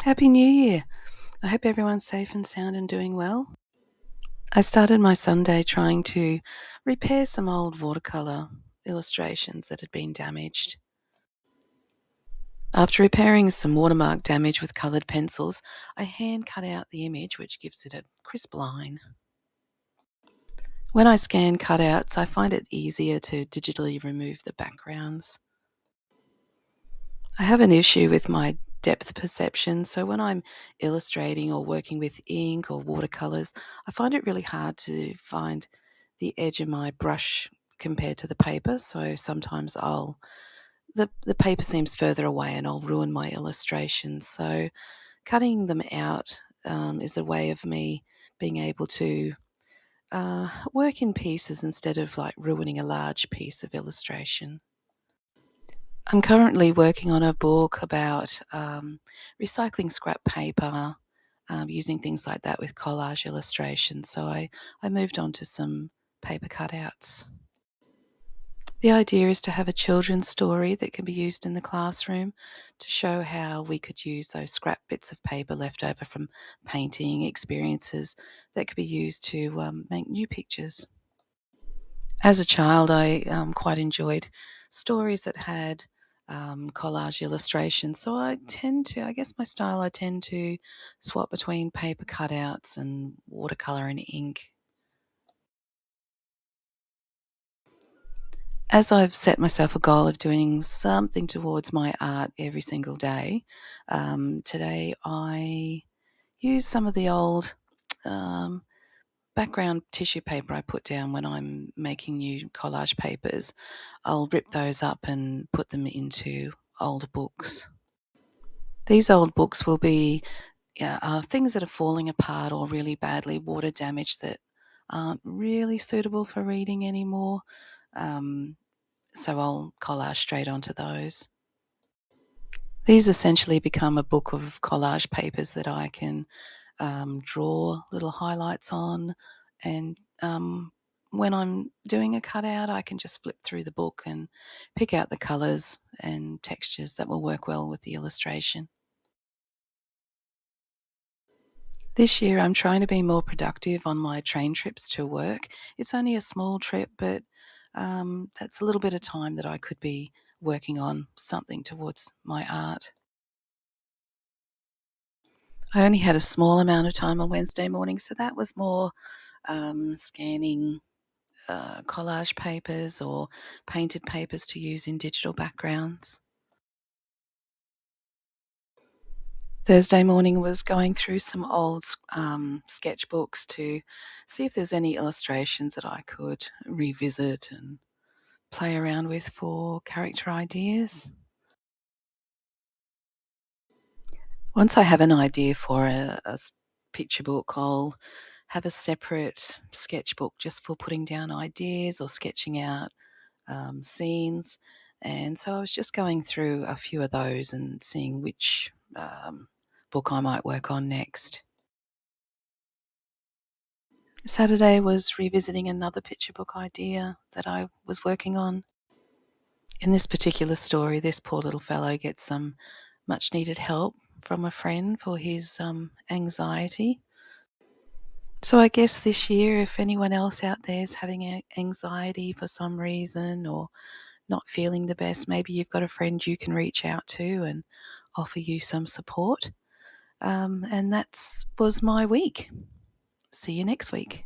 Happy New Year. I hope everyone's safe and sound and doing well. I started my Sunday trying to repair some old watercolour illustrations that had been damaged. After repairing some watermark damage with coloured pencils, I hand cut out the image, which gives it a crisp line. When I scan cutouts, I find it easier to digitally remove the backgrounds. I have an issue with my depth perception, so when I'm illustrating or working with ink or watercolours, I find it really hard to find the edge of my brush compared to the paper. So sometimes the paper seems further away and I'll ruin my illustrations. So cutting them out is a way of me being able to work in pieces instead of like ruining a large piece of illustration. I'm currently working on a book about recycling scrap paper, using things like that with collage illustrations. So I moved on to some paper cutouts. The idea is to have a children's story that can be used in the classroom to show how we could use those scrap bits of paper left over from painting experiences that could be used to make new pictures. As a child, I quite enjoyed stories that had collage illustrations. So I guess my style, I tend to swap between paper cutouts and watercolour and ink. As I've set myself a goal of doing something towards my art every single day, today I use some of the old um, background tissue paper I put down when I'm making new collage papers. I'll rip those up and put them into old books. These old books will be things that are falling apart or really badly water damaged that aren't really suitable for reading anymore. Um, so I'll collage straight onto those. These essentially become a book of collage papers that I can draw little highlights on, and when I'm doing a cutout, I can just flip through the book and pick out the colours and textures that will work well with the illustration. This year, I'm trying to be more productive on my train trips to work. It's only a small trip, but that's a little bit of time that I could be working on something towards my art. I only had a small amount of time on Wednesday morning, so that was more scanning collage papers or painted papers to use in digital backgrounds. Thursday morning was going through some old sketchbooks to see if there's any illustrations that I could revisit and play around with for character ideas. Once I have an idea for a picture book, I'll have a separate sketchbook just for putting down ideas or sketching out scenes. And so I was just going through a few of those and seeing which book I might work on next. Saturday was revisiting another picture book idea that I was working on. In this particular story, this poor little fellow gets some much needed help from a friend for his anxiety. So I guess this year, if anyone else out there is having anxiety for some reason or not feeling the best, maybe you've got a friend you can reach out to and offer you some support. And that was my week. See you next week.